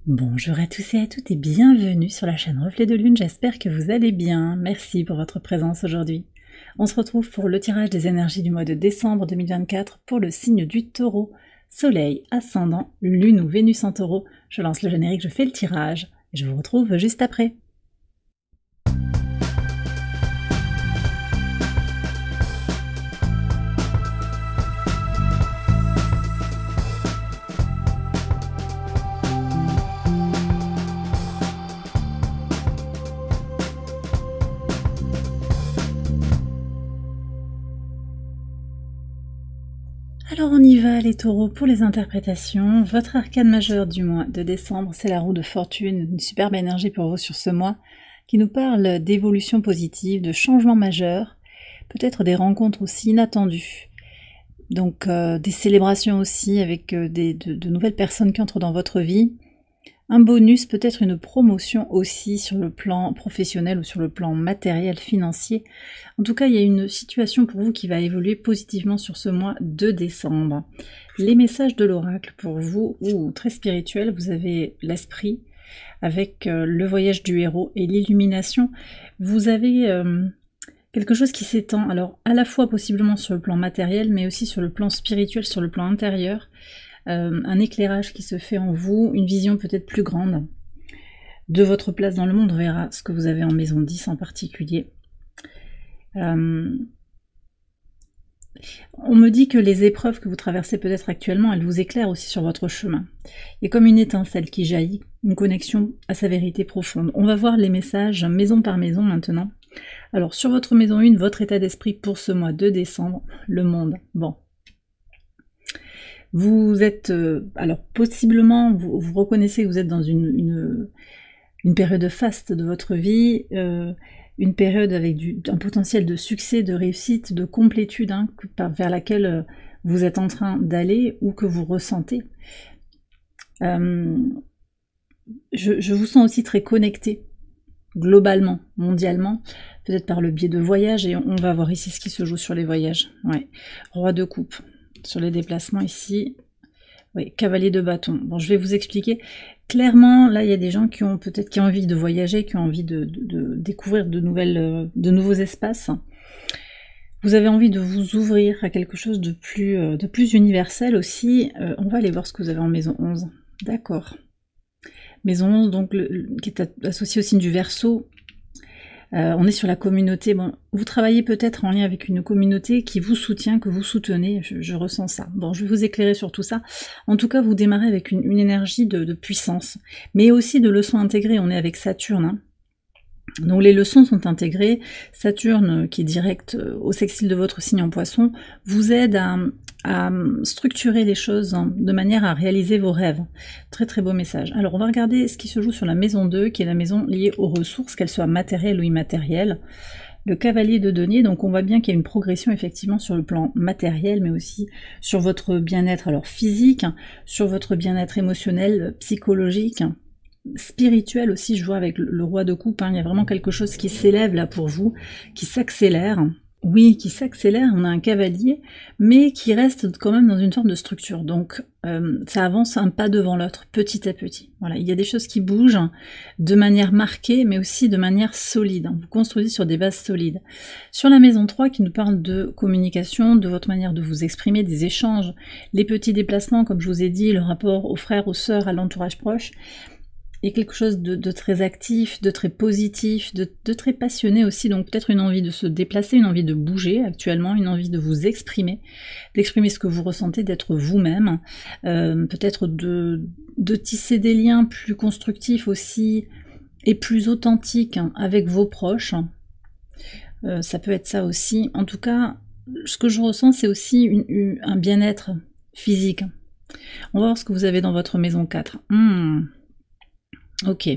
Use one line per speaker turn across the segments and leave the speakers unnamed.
Bonjour à tous et à toutes et bienvenue sur la chaîne Reflet de Lune, j'espère que vous allez bien. Merci pour votre présence aujourd'hui. On se retrouve pour le tirage des énergies du mois de décembre 2024 pour le signe du Taureau. Soleil, ascendant, Lune ou Vénus en Taureau. Je lance le générique, je fais le tirage et je vous retrouve juste après. Alors on y va les taureaux pour les interprétations. Votre arcane majeur du mois de décembre, c'est la roue de fortune, une superbe énergie pour vous sur ce mois, qui nous parle d'évolution positive, de changements majeurs, peut-être des rencontres aussi inattendues. Donc des célébrations aussi avec de nouvelles personnes qui entrent dans votre vie. Un bonus, peut-être une promotion aussi sur le plan professionnel ou sur le plan matériel, financier. En tout cas, il y a une situation pour vous qui va évoluer positivement sur ce mois de décembre. Les messages de l'oracle pour vous, très spirituels, vous avez l'esprit avec le voyage du héros et l'illumination. Vous avez quelque chose qui s'étend, alors à la fois possiblement sur le plan matériel, mais aussi sur le plan spirituel, sur le plan intérieur. Un éclairage qui se fait en vous, une vision peut-être plus grande de votre place dans le monde. On verra ce que vous avez en maison 10 en particulier. On me dit que les épreuves que vous traversez peut-être actuellement, elles vous éclairent aussi sur votre chemin. Il y a comme une étincelle qui jaillit, une connexion à sa vérité profonde. On va voir les messages maison par maison maintenant. Alors sur votre maison 1, votre état d'esprit pour ce mois de décembre, le monde. Bon. Vous êtes, alors possiblement, vous reconnaissez que vous êtes dans une période faste de votre vie, une période avec un potentiel de succès, de réussite, de complétude, vers laquelle vous êtes en train d'aller ou que vous ressentez. Je vous sens aussi très connecté, globalement, mondialement, peut-être par le biais de voyages, et on va voir ici ce qui se joue sur les voyages. Ouais. Roi de coupe. Sur les déplacements ici, oui, cavalier de bâton. Bon, je vais vous expliquer. Clairement, là, il y a des gens qui ont peut-être envie de voyager, qui ont envie de découvrir de nouveaux espaces. Vous avez envie de vous ouvrir à quelque chose de plus universel aussi. On va aller voir ce que vous avez en maison 11. D'accord. Maison 11, donc, qui est associée au signe du Verseau. On est sur la communauté. Bon, vous travaillez peut-être en lien avec une communauté qui vous soutient, que vous soutenez, je ressens ça. Bon, je vais vous éclairer sur tout ça. En tout cas, vous démarrez avec une énergie de puissance, mais aussi de leçons intégrées. On est avec Saturne. Donc les leçons sont intégrées. Saturne, qui est direct au sextile de votre signe en Poisson, vous aide à structurer les choses de manière à réaliser vos rêves. Très très beau message. Alors on va regarder ce qui se joue sur la maison 2, qui est la maison liée aux ressources, qu'elles soient matérielles ou immatérielles. Le cavalier de denier, donc on voit bien qu'il y a une progression effectivement sur le plan matériel, mais aussi sur votre bien-être alors physique, sur votre bien-être émotionnel, psychologique, spirituel aussi. Je vois avec le roi de coupe, il y a vraiment quelque chose qui s'élève là pour vous, qui s'accélère. Oui, qui s'accélère, on a un cavalier, mais qui reste quand même dans une forme de structure. Donc ça avance un pas devant l'autre, petit à petit. Voilà, il y a des choses qui bougent de manière marquée, mais aussi de manière solide. Vous construisez sur des bases solides. Sur la maison 3, qui nous parle de communication, de votre manière de vous exprimer, des échanges, les petits déplacements, comme je vous ai dit, le rapport aux frères, aux sœurs, à l'entourage proche, il y a quelque chose de très actif, de très positif, de très passionné aussi, donc peut-être une envie de se déplacer, une envie de bouger actuellement, une envie de vous exprimer, d'exprimer ce que vous ressentez, d'être vous-même, peut-être de tisser des liens plus constructifs aussi, et plus authentiques avec vos proches. Ça peut être ça aussi. En tout cas, ce que je ressens, c'est aussi un bien-être physique. On va voir ce que vous avez dans votre maison 4. Ok,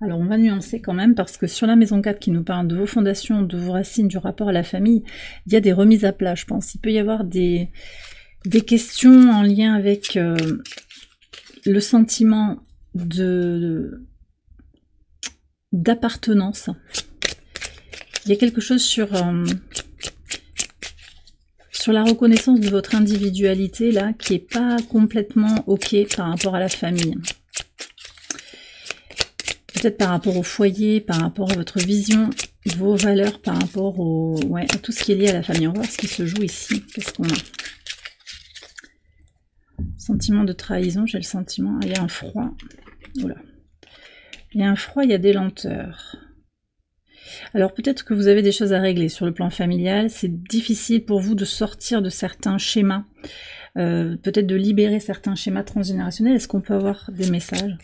alors on va nuancer quand même, parce que sur la maison 4 qui nous parle de vos fondations, de vos racines, du rapport à la famille, il y a des remises à plat, je pense. Il peut y avoir des questions en lien avec le sentiment d'appartenance. Il y a quelque chose sur la reconnaissance de votre individualité là, qui n'est pas complètement ok par rapport à la famille. peut-être par rapport au foyer, par rapport à votre vision, vos valeurs, par rapport au, ouais, à tout ce qui est lié à la famille. On va voir ce qui se joue ici. Qu'est-ce qu'on a? Sentiment de trahison, j'ai le sentiment. Ah, il y a un froid. Oula. Il y a un froid, il y a des lenteurs. Alors peut-être que vous avez des choses à régler sur le plan familial. C'est difficile pour vous de sortir de certains schémas. Peut-être de libérer certains schémas transgénérationnels. Est-ce qu'on peut avoir des messages?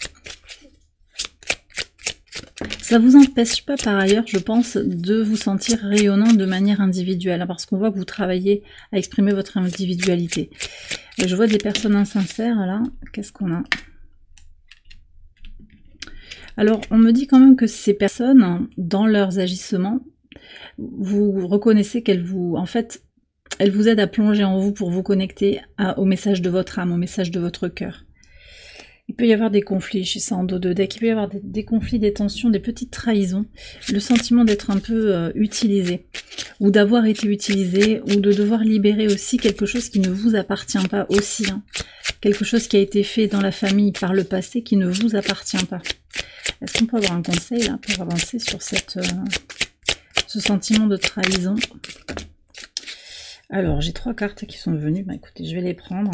Ça ne vous empêche pas par ailleurs, je pense, de vous sentir rayonnant de manière individuelle, parce qu'on voit que vous travaillez à exprimer votre individualité. Je vois des personnes insincères, là. Qu'est-ce qu'on a? Alors, on me dit quand même que ces personnes, dans leurs agissements, vous reconnaissez qu'elles vous... En fait, elles vous aident à plonger en vous pour vous connecter au message de votre âme, au message de votre cœur. Il peut y avoir des conflits, je suis ça en dos de deck, il peut y avoir des conflits, des tensions, des petites trahisons, le sentiment d'être un peu utilisé, ou d'avoir été utilisé, ou de devoir libérer aussi quelque chose qui ne vous appartient pas aussi, hein. Quelque chose qui a été fait dans la famille par le passé qui ne vous appartient pas. Est-ce qu'on peut avoir un conseil là pour avancer sur ce sentiment de trahison? Alors, j'ai 3 cartes qui sont venues, bah écoutez, je vais les prendre.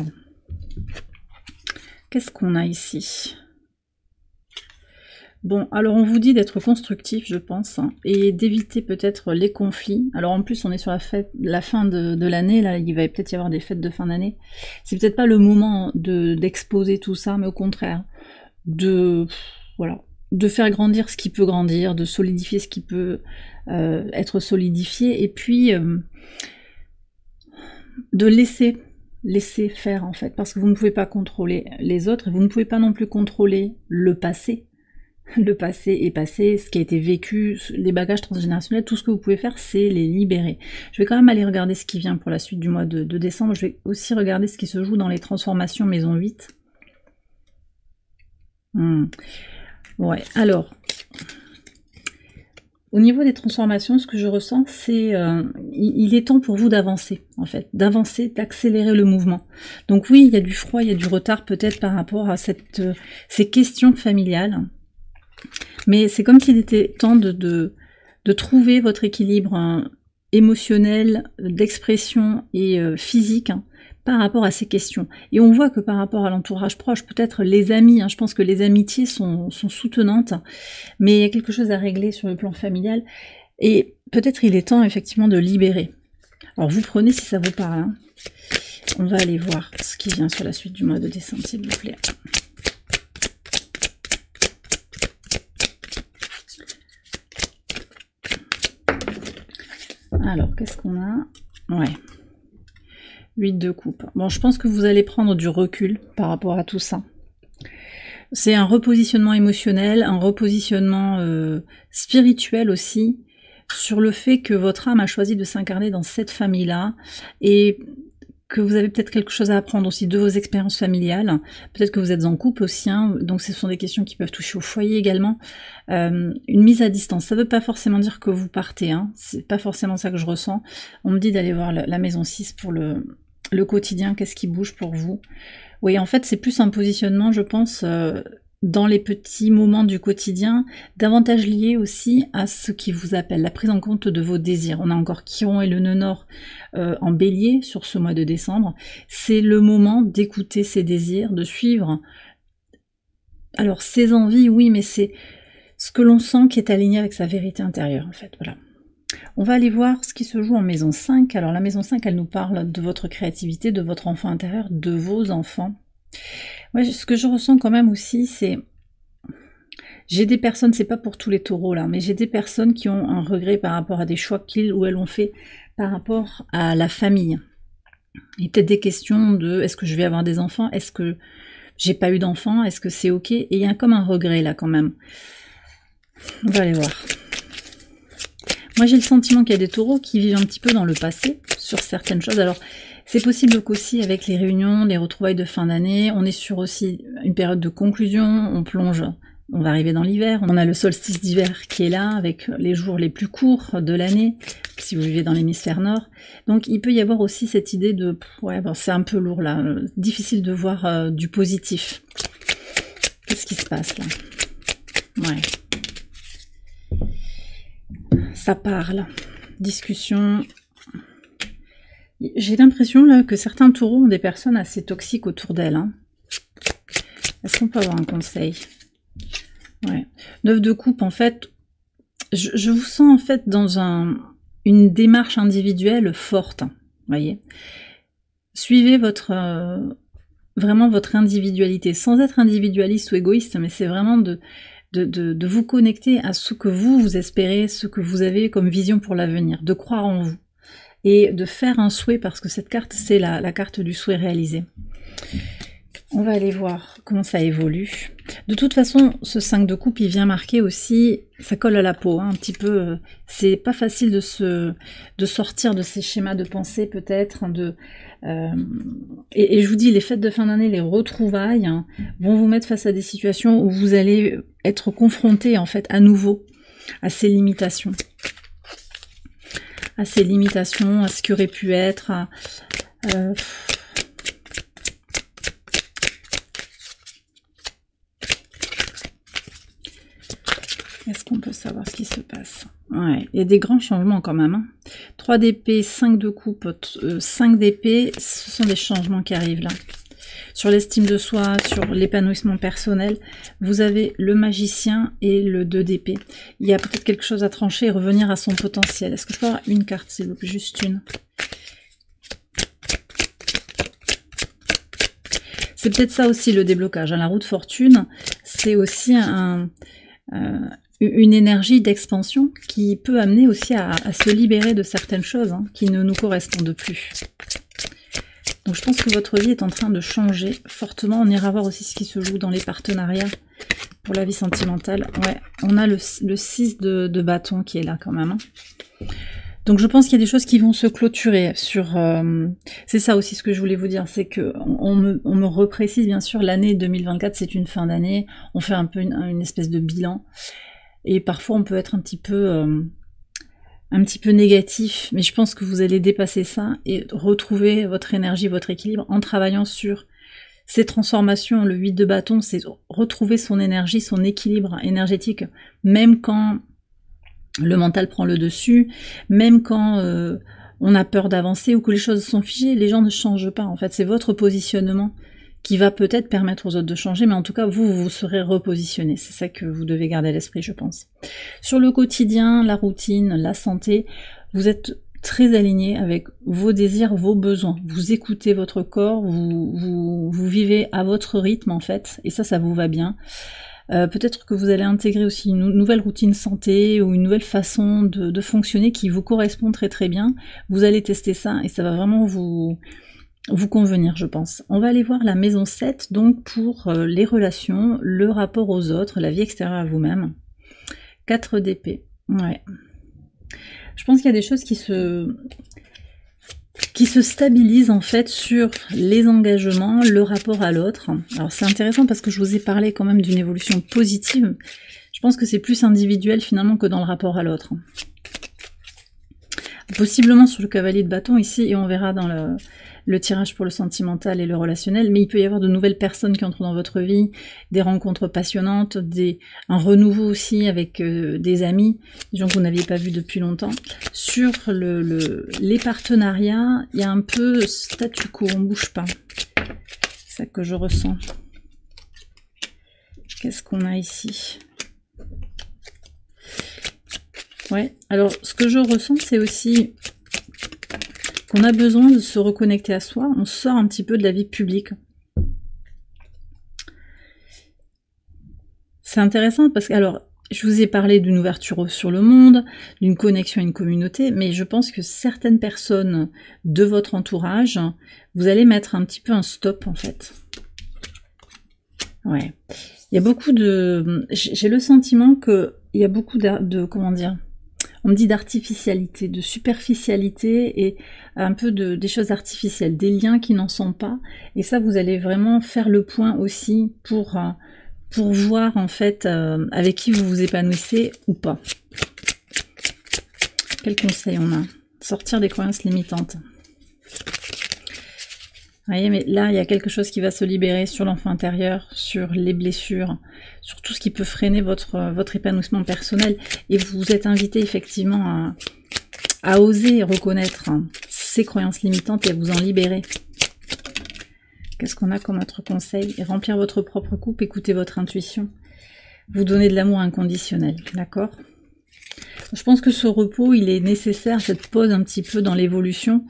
Qu'est-ce qu'on a ici? Bon, alors on vous dit d'être constructif, je pense, hein, et d'éviter peut-être les conflits. Alors en plus, on est sur la fin de l'année, là, il va peut-être y avoir des fêtes de fin d'année. C'est peut-être pas le moment d'exposer tout ça, mais au contraire, voilà, de faire grandir ce qui peut grandir, de solidifier ce qui peut être solidifié, et puis de laisser faire en fait, parce que vous ne pouvez pas contrôler les autres, et vous ne pouvez pas non plus contrôler le passé. Le passé est passé, ce qui a été vécu, les bagages transgénérationnels, tout ce que vous pouvez faire, c'est les libérer. Je vais quand même aller regarder ce qui vient pour la suite du mois de décembre. Je vais aussi regarder ce qui se joue dans les transformations maison 8. Ouais, alors, au niveau des transformations, ce que je ressens, c'est il est temps pour vous d'avancer, en fait, d'avancer, d'accélérer le mouvement. Donc oui, il y a du froid, il y a du retard peut-être par rapport à ces questions familiales. Mais c'est comme s'il était temps de trouver votre équilibre émotionnel, d'expression et physique par rapport à ces questions. Et on voit que par rapport à l'entourage proche, peut-être les amis, je pense que les amitiés sont soutenantes, mais il y a quelque chose à régler sur le plan familial. Et peut-être il est temps effectivement de libérer. Alors vous prenez si ça vous parle. Hein. On va aller voir ce qui vient sur la suite du mois de décembre, s'il vous plaît. Alors, qu'est-ce qu'on a? Ouais. 8 de coupe. Bon, je pense que vous allez prendre du recul par rapport à tout ça. C'est un repositionnement émotionnel, un repositionnement spirituel aussi, sur le fait que votre âme a choisi de s'incarner dans cette famille-là, et que vous avez peut-être quelque chose à apprendre aussi de vos expériences familiales. Peut-être que vous êtes en couple aussi, hein, donc ce sont des questions qui peuvent toucher au foyer également. Une mise à distance, ça ne veut pas forcément dire que vous partez, hein, c'est pas forcément ça que je ressens. On me dit d'aller voir la maison 6 pour le quotidien, qu'est-ce qui bouge pour vous? Oui, en fait, c'est plus un positionnement, je pense, dans les petits moments du quotidien, davantage lié aussi à ce qui vous appelle, la prise en compte de vos désirs. On a encore Chiron et le nœud nord en bélier sur ce mois de décembre. C'est le moment d'écouter ses désirs, de suivre. Alors, ses envies, oui, mais c'est ce que l'on sent qui est aligné avec sa vérité intérieure, en fait, voilà. On va aller voir ce qui se joue en maison 5. Alors la maison 5, elle nous parle de votre créativité, de votre enfant intérieur, de vos enfants. Ouais, ce que je ressens quand même aussi, c'est... J'ai des personnes, c'est pas pour tous les taureaux là, mais j'ai des personnes qui ont un regret par rapport à des choix qu'ils ou elles ont fait par rapport à la famille. Il y a peut-être des questions de est-ce que je vais avoir des enfants, est-ce que j'ai pas eu d'enfants, est-ce que c'est ok? Et il y a comme un regret là quand même. On va aller voir. Moi j'ai le sentiment qu'il y a des taureaux qui vivent un petit peu dans le passé sur certaines choses. Alors c'est possible qu'aussi avec les réunions, les retrouvailles de fin d'année, on est sur aussi une période de conclusion, on plonge, on va arriver dans l'hiver, on a le solstice d'hiver qui est là avec les jours les plus courts de l'année, si vous vivez dans l'hémisphère nord. Donc il peut y avoir aussi cette idée de, ouais bon, c'est un peu lourd là, difficile de voir du positif. Qu'est-ce qui se passe là? Ouais. ça parle. Discussion. J'ai l'impression là que certains taureaux ont des personnes assez toxiques autour d'elles. Hein. Est-ce qu'on peut avoir un conseil? Ouais. 9 de coupe, en fait, je vous sens en fait dans une démarche individuelle forte. Voyez, suivez vraiment votre individualité, sans être individualiste ou égoïste, mais c'est vraiment de vous connecter à ce que vous espérez, ce que vous avez comme vision pour l'avenir, de croire en vous, et de faire un souhait, parce que cette carte, c'est la carte du souhait réalisé. On va aller voir comment ça évolue. De toute façon, ce 5 de coupe, il vient marquer aussi, ça colle à la peau, hein, un petit peu. C'est pas facile de sortir de ces schémas de pensée, peut-être. Et je vous dis, les fêtes de fin d'année, les retrouvailles, hein, vont vous mettre face à des situations où vous allez être confronté, en fait, à nouveau, à ces limitations. À ces limitations, à ce qui aurait pu être... Est-ce qu'on peut savoir ce qui se passe? Ouais, il y a des grands changements quand même. Hein. 3 d'épée, 5 de coupe, 5 d'épée, ce sont des changements qui arrivent là. Sur l'estime de soi, sur l'épanouissement personnel, vous avez le magicien et le 2 d'épée. Il y a peut-être quelque chose à trancher et revenir à son potentiel. Est-ce que je peux avoir une carte, s'il vous plaît? Juste une. C'est peut-être ça aussi le déblocage. La roue de fortune, c'est aussi une énergie d'expansion qui peut amener aussi à se libérer de certaines choses hein, qui ne nous correspondent plus. Donc je pense que votre vie est en train de changer fortement. On ira voir aussi ce qui se joue dans les partenariats pour la vie sentimentale. Ouais, on a le 6 de bâton qui est là quand même. Hein. Donc je pense qu'il y a des choses qui vont se clôturer sur... c'est ça aussi ce que je voulais vous dire, c'est que on me reprécise bien sûr, l'année 2024 c'est une fin d'année, on fait un peu une espèce de bilan, et parfois on peut être un petit peu négatif, mais je pense que vous allez dépasser ça et retrouver votre énergie, votre équilibre en travaillant sur ces transformations. Le 8 de bâton, c'est retrouver son énergie, son équilibre énergétique, même quand le mental prend le dessus, même quand on a peur d'avancer ou que les choses sont figées, les gens ne changent pas. En fait, c'est votre positionnement qui va peut-être permettre aux autres de changer, mais en tout cas, vous serez repositionné. C'est ça que vous devez garder à l'esprit, je pense. Sur le quotidien, la routine, la santé, vous êtes très aligné avec vos désirs, vos besoins. Vous écoutez votre corps, vous vivez à votre rythme, en fait, et ça vous va bien. Peut-être que vous allez intégrer aussi une nouvelle routine santé ou une nouvelle façon de fonctionner qui vous correspond très très bien. Vous allez tester ça et ça va vraiment vous convenir, je pense. On va aller voir la maison 7, donc pour les relations, le rapport aux autres, la vie extérieure à vous-même. 4 d'épée. Ouais. Je pense qu'il y a des choses qui se stabilisent en fait sur les engagements, le rapport à l'autre. Alors c'est intéressant parce que je vous ai parlé quand même d'une évolution positive. Je pense que c'est plus individuel finalement que dans le rapport à l'autre. Possiblement sur le cavalier de bâton ici, et on verra dans le tirage pour le sentimental et le relationnel, mais il peut y avoir de nouvelles personnes qui entrent dans votre vie, des rencontres passionnantes, un renouveau aussi avec des amis, des gens que vous n'aviez pas vus depuis longtemps. Sur les partenariats, il y a un peu statu quo, on ne bouge pas. C'est ça que je ressens. Qu'est-ce qu'on a ici ? Ouais, alors ce que je ressens, c'est aussi qu'on a besoin de se reconnecter à soi. On sort un petit peu de la vie publique. C'est intéressant parce que, alors, je vous ai parlé d'une ouverture sur le monde, d'une connexion à une communauté, mais je pense que certaines personnes de votre entourage, vous allez mettre un petit peu un stop, en fait. Ouais. Il y a beaucoup de... J'ai le sentiment qu'il y a beaucoup comment dire ? On me dit d'artificialité, de superficialité et un peu des choses artificielles, des liens qui n'en sont pas. Et ça, vous allez vraiment faire le point aussi pour voir en fait avec qui vous vous épanouissez ou pas. Quel conseil on a? Sortir des croyances limitantes. Vous voyez, mais là, il y a quelque chose qui va se libérer sur l'enfant intérieur, sur les blessures, sur tout ce qui peut freiner votre épanouissement personnel. Et vous êtes invité effectivement à oser reconnaître ces croyances limitantes et à vous en libérer. Qu'est-ce qu'on a comme autre conseil? Remplir votre propre coupe, écouter votre intuition. Vous donner de l'amour inconditionnel, d'accord? Je pense que ce repos, il est nécessaire, cette pause un petit peu dans l'évolution.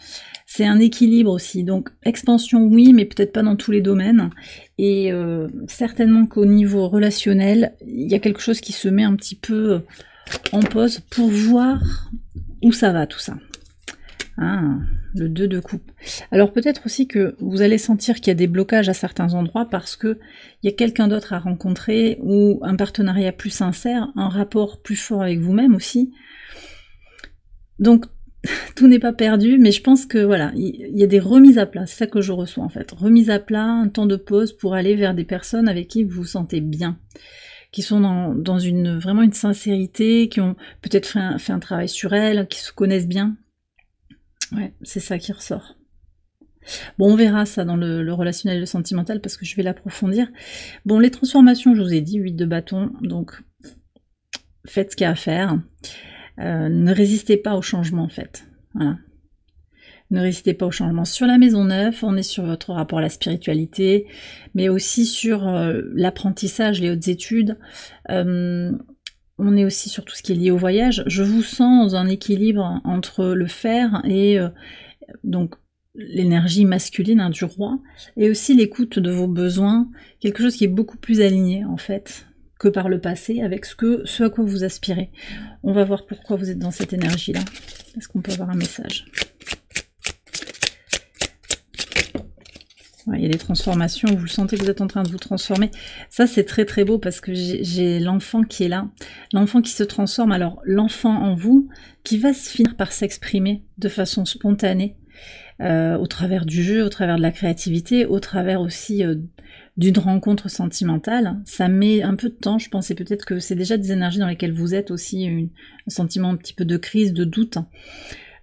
C'est un équilibre aussi, donc expansion oui, mais peut-être pas dans tous les domaines. Et certainement qu'au niveau relationnel, il y a quelque chose qui se met un petit peu en pause pour voir où ça va tout ça. Ah, le 2 de coupe. Alors peut-être aussi que vous allez sentir qu'il y a des blocages à certains endroits parce que il y a quelqu'un d'autre à rencontrer ou un partenariat plus sincère, un rapport plus fort avec vous-même aussi. Donc tout n'est pas perdu, mais je pense que voilà, il y a des remises à plat, c'est ça que je reçois en fait. Remise à plat, un temps de pause pour aller vers des personnes avec qui vous vous sentez bien, qui sont dans vraiment une sincérité, qui ont peut-être fait un travail sur elles, qui se connaissent bien. Ouais, c'est ça qui ressort. Bon, on verra ça dans le relationnel et le sentimental parce que je vais l'approfondir. Bon, les transformations, je vous ai dit, 8 de bâton, donc faites ce qu'il y a à faire. Ne résistez pas au changement en fait. Voilà. Ne résistez pas au changement. Sur la maison 9, on est sur votre rapport à la spiritualité, mais aussi sur l'apprentissage, les hautes études. On est aussi sur tout ce qui est lié au voyage. Je vous sens dans un équilibre entre le fer et donc l'énergie masculine du roi, et aussi l'écoute de vos besoins, quelque chose qui est beaucoup plus aligné en fait que par le passé, avec ce à quoi vous aspirez. On va voir pourquoi vous êtes dans cette énergie-là. Est-ce qu'on peut avoir un message? Ouais, il y a des transformations, vous sentez que vous êtes en train de vous transformer. Ça, c'est très très beau parce que j'ai l'enfant qui est là. L'enfant qui se transforme. Alors, l'enfant en vous qui va se finir par s'exprimer de façon spontanée au travers du jeu, au travers de la créativité, au travers aussi d'une rencontre sentimentale. Ça met un peu de temps, je pense, et peut-être que c'est déjà des énergies dans lesquelles vous êtes aussi, un sentiment un petit peu de crise, de doute.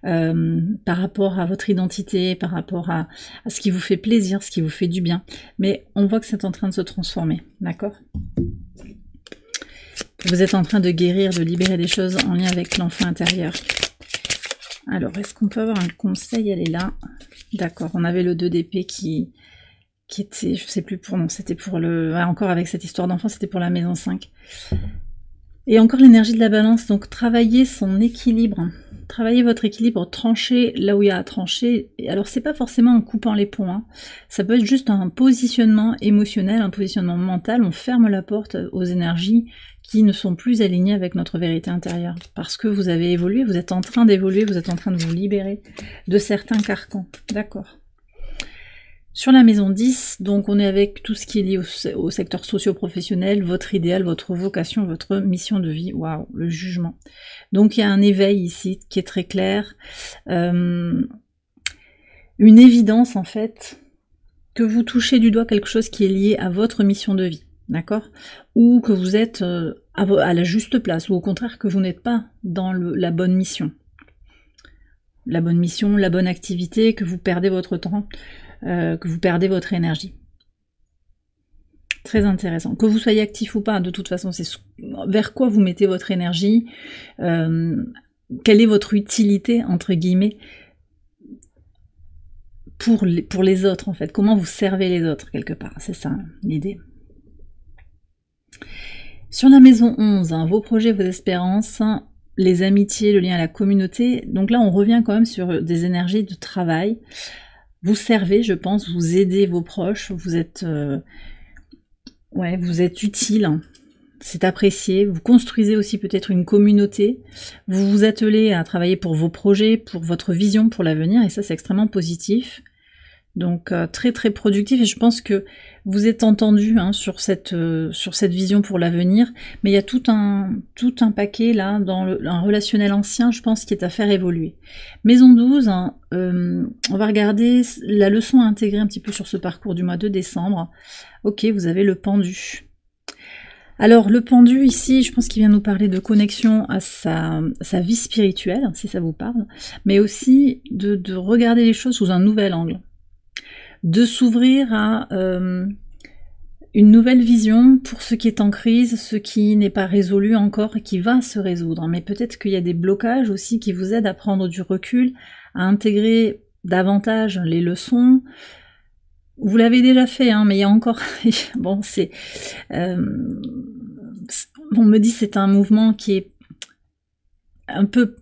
Par rapport à votre identité, par rapport à ce qui vous fait plaisir, ce qui vous fait du bien. Mais on voit que c'est en train de se transformer, d'accord? Vous êtes en train de guérir, de libérer des choses en lien avec l'enfant intérieur. Alors, est-ce qu'on peut avoir un conseil? Elle est là. D'accord, on avait le 2 d'épée qui était, je sais plus pour non, c'était pour le... Ah, encore avec cette histoire d'enfant, c'était pour la maison 5. Et encore l'énergie de la balance, donc travailler son équilibre. Travaillez votre équilibre, tranchez là où il y a à trancher. Et alors c'est pas forcément en coupant les ponts, hein. Ça peut être juste un positionnement émotionnel, un positionnement mental. On ferme la porte aux énergies qui ne sont plus alignées avec notre vérité intérieure. Parce que vous avez évolué, vous êtes en train d'évoluer, vous êtes en train de vous libérer de certains carcans. D'accord. Sur la maison 10, donc on est avec tout ce qui est lié au secteur socio-professionnel, votre idéal, votre vocation, votre mission de vie. Waouh, le jugement. Donc il y a un éveil ici qui est très clair. Une évidence en fait que vous touchez du doigt quelque chose qui est lié à votre mission de vie. D'accord? Ou que vous êtes à la juste place, ou au contraire que vous n'êtes pas dans la bonne mission. La bonne mission, la bonne activité, que vous perdez votre temps. Que vous perdez votre énergie. Très intéressant. Que vous soyez actif ou pas, de toute façon, c'est vers quoi vous mettez votre énergie, quelle est votre utilité, entre guillemets, pour les autres, en fait. Comment vous servez les autres, quelque part. C'est ça, l'idée. Sur la maison 11, hein, vos projets, vos espérances, les amitiés, le lien à la communauté. Donc là, on revient quand même sur des énergies de travail. Vous servez, je pense, vous aidez vos proches, vous êtes utile, c'est apprécié, vous construisez aussi peut-être une communauté, vous vous attelez à travailler pour vos projets, pour votre vision, pour l'avenir, et ça c'est extrêmement positif. Donc très très productif, et je pense que vous êtes entendu hein, sur cette vision pour l'avenir, mais il y a tout un paquet là dans un relationnel ancien, je pense, qui est à faire évoluer. Maison 12, hein, on va regarder la leçon à intégrer un petit peu sur ce parcours du mois de décembre. Ok, vous avez le pendu. Alors le pendu ici, je pense qu'il vient nous parler de connexion à sa vie spirituelle, si ça vous parle, mais aussi de regarder les choses sous un nouvel angle. de s'ouvrir à une nouvelle vision pour ce qui est en crise, ce qui n'est pas résolu encore et qui va se résoudre. Mais peut-être qu'il y a des blocages aussi qui vous aident à prendre du recul, à intégrer davantage les leçons. Vous l'avez déjà fait, hein, mais il y a encore... bon, c'est... on me dit c'est un mouvement qui est un peu,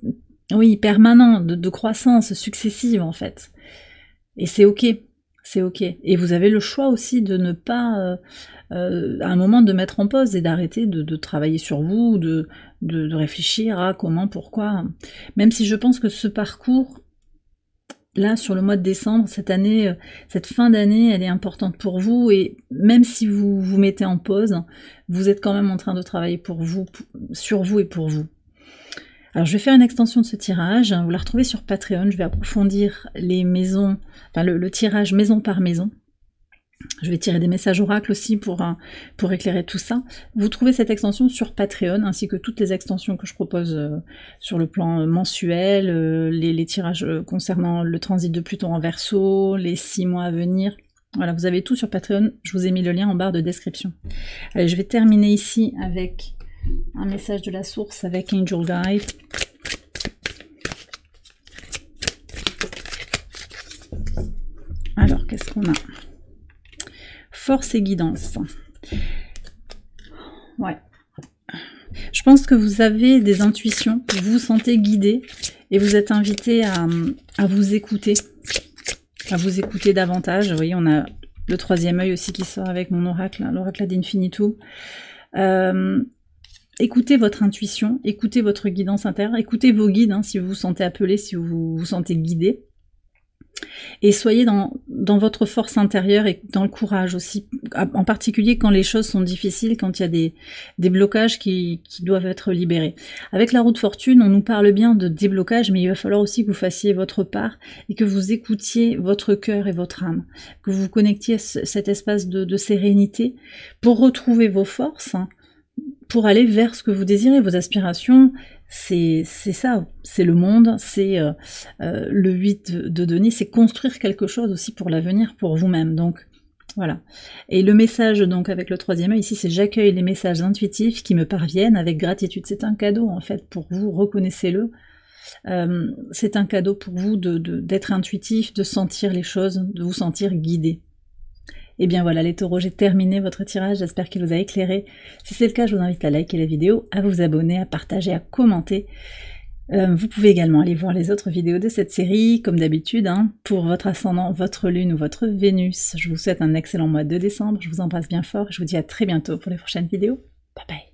oui, permanent, de croissance successive en fait. Et c'est ok, c'est ok. Et vous avez le choix aussi de ne pas, à un moment, de mettre en pause et d'arrêter de travailler sur vous, de réfléchir à comment, pourquoi. Même si je pense que ce parcours, là, sur le mois de décembre, cette année, cette fin d'année, elle est importante pour vous, et même si vous vous mettez en pause, vous êtes quand même en train de travailler pour vous, sur vous et pour vous. Alors je vais faire une extension de ce tirage, vous la retrouvez sur Patreon, je vais approfondir les maisons, enfin le tirage maison par maison. Je vais tirer des messages oracles aussi pour éclairer tout ça. Vous trouvez cette extension sur Patreon, ainsi que toutes les extensions que je propose sur le plan mensuel, les tirages concernant le transit de Pluton en Verseau, les 6 mois à venir. Voilà, vous avez tout sur Patreon, je vous ai mis le lien en barre de description. Allez, je vais terminer ici avec un message de la source avec Angel Guide. Alors, qu'est-ce qu'on a ? Force et guidance. Ouais. Je pense que vous avez des intuitions, vous vous sentez guidé et vous êtes invité à vous écouter. À vous écouter davantage. Vous voyez, on a le 3e œil aussi qui sort avec mon oracle, l'oracle d'Infinitum. Écoutez votre intuition, écoutez votre guidance intérieure, écoutez vos guides si vous vous sentez appelé, si vous vous sentez guidé. Et soyez dans votre force intérieure et dans le courage aussi, en particulier quand les choses sont difficiles, quand il y a des blocages qui doivent être libérés. Avec la roue de fortune, on nous parle bien de déblocage, mais il va falloir aussi que vous fassiez votre part et que vous écoutiez votre cœur et votre âme, que vous vous connectiez à cet espace de sérénité pour retrouver vos forces, pour aller vers ce que vous désirez, vos aspirations. C'est ça, c'est le monde, c'est le 8 de denier, c'est construire quelque chose aussi pour l'avenir, pour vous-même. Donc voilà. Et le message donc avec le 3e œil ici, c'est j'accueille les messages intuitifs qui me parviennent avec gratitude. C'est un cadeau en fait pour vous, reconnaissez-le. C'est un cadeau pour vous d'être intuitif, de sentir les choses, de vous sentir guidé. Et bien voilà les taureaux, j'ai terminé votre tirage, j'espère qu'il vous a éclairé. Si c'est le cas, je vous invite à liker la vidéo, à vous abonner, à partager, à commenter. Vous pouvez également aller voir les autres vidéos de cette série, comme d'habitude, pour votre ascendant, votre lune ou votre Vénus. Je vous souhaite un excellent mois de décembre, je vous embrasse bien fort, je vous dis à très bientôt pour les prochaines vidéos. Bye bye.